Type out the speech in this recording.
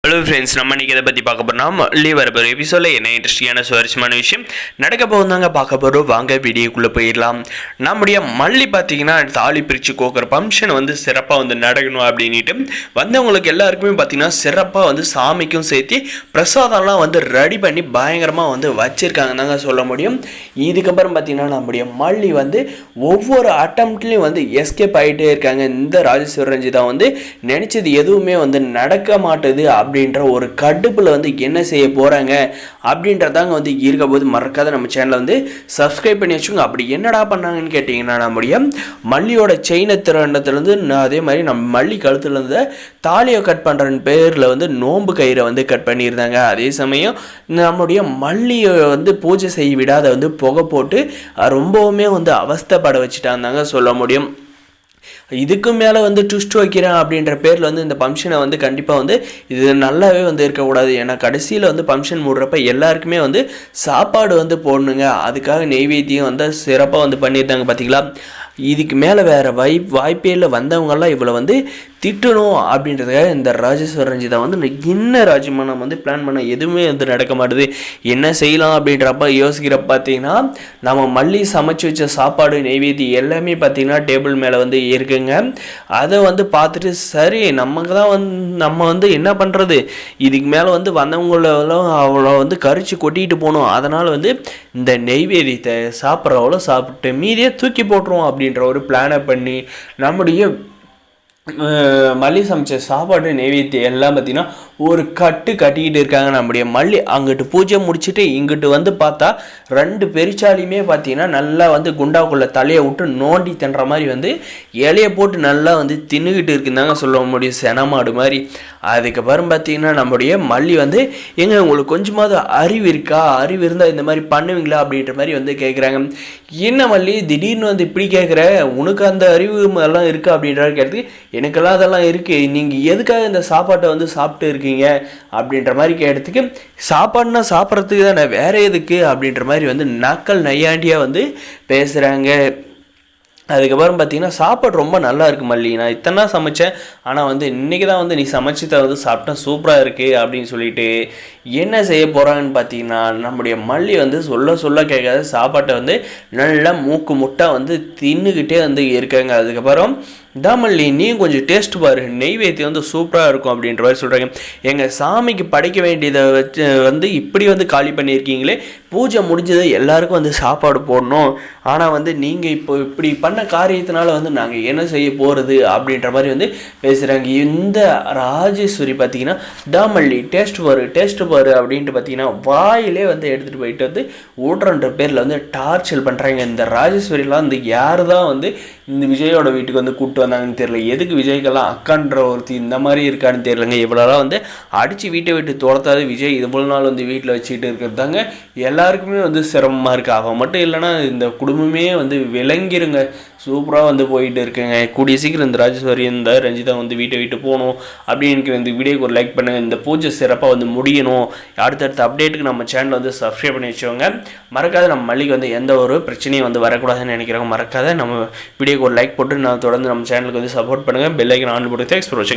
Hello friends, நம்ம இன்றைக்கி இதை பற்றி பார்க்க போகிறோம். வரப்போகிற எபிசோடில் என்ன இன்ட்ரெஸ்டிங்கான சுவாரஸ்யமான விஷயம் நடக்க போகுதாங்க பார்க்க போகிறோம். வாங்க வீடியோக்குள்ளே போயிடலாம். நம்முடைய மல்லி பார்த்தீங்கன்னா தாலி பிரித்து கோக்கிற ஃபங்க்ஷன் வந்து சிறப்பாக வந்து நடக்கணும் அப்படின்ட்டு வந்தவங்களுக்கு எல்லாருக்குமே பார்த்தீங்கன்னா சிறப்பாக வந்து சாமிக்கும் சேர்த்து பிரசாதம்லாம் வந்து ரெடி பண்ணி பயங்கரமாக வந்து வச்சுருக்காங்க தாங்க சொல்ல முடியும். இதுக்கப்புறம் பார்த்தீங்கன்னா நம்முடைய மல்லி வந்து ஒவ்வொரு அட்டம்ப்ட்லேயும் வந்து எஸ்கேப் ஆகிட்டே இருக்காங்க. இந்த ராஜேஸ்வரி ரஞ்சிதா வந்து நினச்சது எதுவுமே வந்து நடக்க மாட்டுது அப்படின்ற ஒரு கடுப்பில் வந்து என்ன செய்ய போகிறாங்க அப்படின்றதாங்க வந்து இருக்க போது மறக்காத நம்ம சேனலை வந்து சப்ஸ்கிரைப் பண்ணி வச்சுக்கோங்க. அப்படி என்னடா பண்ணாங்கன்னு கேட்டிங்கன்னா நம்முடைய மல்லியோட செயினை திறண்டத்துலேருந்து அதே மாதிரி நம்ம மல்லி கழுத்துலேருந்து தாலியை கட் பண்ணுறன்னு பேரில் வந்து நோன்பு கயிறை வந்து கட் பண்ணியிருந்தாங்க. அதே சமயம் நம்முடைய மல்லியை வந்து பூஜை செய்ய விடாத வந்து புகை போட்டு ரொம்பவுமே வந்து அவஸ்தைப்பட வச்சுட்டாங்க சொல்ல முடியும். இதுக்கு மேலே வந்து ட்விஸ்ட் வைக்கிறேன் அப்படின்ற பேரில் வந்து இந்த ஃபங்க்ஷனை வந்து கண்டிப்பாக வந்து இது நல்லாவே வந்து இருக்கக்கூடாது. ஏன்னா கடைசியில் வந்து ஃபங்க்ஷன் மூடுறப்ப எல்லாருக்குமே வந்து சாப்பாடு வந்து போடணுங்க. அதுக்காக நெய்வேத்தியம் வந்து சிறப்பாக வந்து பண்ணியிருந்தாங்க பார்த்தீங்களா. இதுக்கு மேலே வேறு வாய்ப்பே இல்லை. வந்தவங்கெல்லாம் இவ்வளோ வந்து திட்டணும் அப்படின்றதுக்காக இந்த ராஜேஸ்வரி ரஞ்சிதா வந்து என்ன ராஜ்யமானம் வந்து பிளான் பண்ண எதுவுமே வந்து நடக்க மாட்டுது. என்ன செய்யலாம் அப்படின்றப்ப யோசிக்கிறப்ப பார்த்தீங்கன்னா நம்ம மல்லி சமைச்சு வச்ச சாப்பாடு நெய்வேத்தி எல்லாமே பார்த்தீங்கன்னா டேபிள் மேலே வந்து இருக்குங்க. அதை வந்து பார்த்துட்டு சரி நம்ம வந்து என்ன பண்ணுறது, இதுக்கு மேலே வந்து வந்தவங்களெல்லாம் அவ்வளோ வந்து கரிச்சு கொட்டிட்டு போகணும். அதனால் வந்து இந்த நெய்வேத்தியத்தை சாப்பிட்றவளோ சாப்பிட்டு மீதியே தூக்கி போட்டுருவோம் அப்படின்ற ஒரு பிளானை பண்ணி நம்முடைய மல்லி சமைச்ச சாப்பாடு நெய்வேத்தியம் எல்லாம் பார்த்தீங்கன்னா ஒரு கட்டிக்கிட்டு இருக்காங்க. நம்முடைய மல்லி அங்கிட்டு பூஜை முடிச்சுட்டு இங்கிட்டு வந்து பார்த்தா ரெண்டு பெருச்சாலியுமே பார்த்தீங்கன்னா நல்லா வந்து குண்டாவுக்குள்ளே தலையை விட்டு நோண்டி தின்ற மாதிரி வந்து இலையை போட்டு நல்லா வந்து தின்னுக்கிட்டு இருக்குந்தாங்க சொல்ல முடியும், செனமாடு மாதிரி. அதுக்கப்புறம் பார்த்தீங்கன்னா நம்முடைய மல்லி வந்து உங்களுக்கு கொஞ்சமாவது அறிவு இருக்கா, அறிவு இருந்தால் இந்த மாதிரி பண்ணுவீங்களா அப்படின்ற மாதிரி வந்து கேட்குறாங்க. என்ன மல்லி திடீர்னு வந்து இப்படி கேட்குற, உனக்கு அந்த அறிவு எல்லாம் இருக்கா அப்படின்ற கேட்டதுக்கு எனக்கெல்லாம் அதெல்லாம் இருக்குது, நீங்கள் எதுக்காக இந்த சாப்பாட்டை வந்து சாப்பிட்டு இருக்கீங்க அப்படின்ற மாதிரி கேட்டதுக்கு சாப்பாடுனா சாப்பிட்றதுக்கு தானே வேற எதுக்கு அப்படின்ற மாதிரி வந்து நக்கல் நையாண்டியாக வந்து பேசுகிறாங்க. அதுக்கப்புறம் பார்த்தீங்கன்னா சாப்பாடு ரொம்ப நல்லா இருக்குது மல்லி, நான் இத்தனை சமைச்சேன், ஆனால் வந்து இன்றைக்கி தான் வந்து நீ சமைச்சதை வந்து சாப்பிட்டா சூப்பராக இருக்குது அப்படின்னு சொல்லிட்டு என்ன செய்ய போகிறாங்கன்னு பார்த்தீங்கன்னா நம்முடைய மல்லி வந்து சொல்ல கேட்காத சாப்பாட்டை வந்து நல்லா மூக்கு முட்டை வந்து தின்னுக்கிட்டே வந்து இருக்காங்க. அதுக்கப்புறம் மல்லி நீயும் கொஞ்சம் டேஸ்ட் பாரு, நெய்வேத்தியம் வந்து சூப்பராக இருக்கும் அப்படின்ற மாதிரி சொல்கிறாங்க. எங்கள் சாமிக்கு படைக்க வேண்டியதை வச்சு வந்து இப்படி வந்து காலி பண்ணியிருக்கீங்களே, பூஜை முடிஞ்சது எல்லாருக்கும் வந்து சாப்பாடு போடணும், ஆனால் வந்து நீங்கள் இப்போ இப்படி பண்ண காரியத்தினால வந்து நாங்கள் என்ன செய்ய போகிறது அப்படின்ற மாதிரி வந்து பேசுகிறாங்க. இந்த ராஜேஸ்வரி பார்த்தீங்கன்னா மல்லி டேஸ்ட் பாரு அப்படின்ட்டு பார்த்தீங்கன்னா வாயிலே வந்து எடுத்துகிட்டு போயிட்டு வந்து ஊட்டுறன்ற பேரில் வந்து டார்ச்சர் பண்ணுறாங்க. இந்த ராஜேஸ்வரிலாம் வந்து யார் தான் வந்து இந்த விஜயோட வீட்டுக்கு வந்து கூப்பிட்டு வந்தாங்கன்னு தெரியல. எதுக்கு விஜய்க்கெல்லாம் அக்கான்ற ஒருத்தி இந்த மாதிரி இருக்கான்னு தெரியலங்க. இவ்வளோலாம் வந்து அடித்து வீட்டை விட்டு துரத்தாது விஜய் இவ்வளோ நாள் வந்து வீட்டில் வச்சுக்கிட்டு இருக்கிறதாங்க எல்லாருக்குமே வந்து சிரமமாக இருக்குது. அவன் மட்டும் இல்லைன்னா இந்த குடும்பமே வந்து விளங்கிருங்க, சூப்பராக வந்து போயிட்டு இருக்குங்க. கூடிய சீக்கிரம் இந்த ராஜேஸ்வரி இந்த ரஞ்சிதா வந்து வீட்டை விட்டு போகணும் அப்படின்னு இந்த வீடியோக்கு ஒரு லைக் பண்ணுங்கள். இந்த பூஜை சிறப்பாக வந்து முடியணும். அடுத்தடுத்த அப்டேட்டுக்கு நம்ம சேனல் வந்து சப்ஸ்கிரைப் பண்ணி வச்சுக்கோங்க. மறக்காத நம்ம மல்லிக்கு வந்து எந்த ஒரு பிரச்சனையும் வந்து வரக்கூடாதுன்னு நினைக்கிறவங்க மறக்காத நம்ம வீடியோக்கு ஒரு லைக் போட்டு நான் தொடர்ந்து நம்ம சேனலுக்கு வந்து சப்போர்ட் பண்ணுங்கள். பெல் ஐக்கன் ஆன் போட்டு தேங்க்ஸ் ஃபார் வாட்சிங்.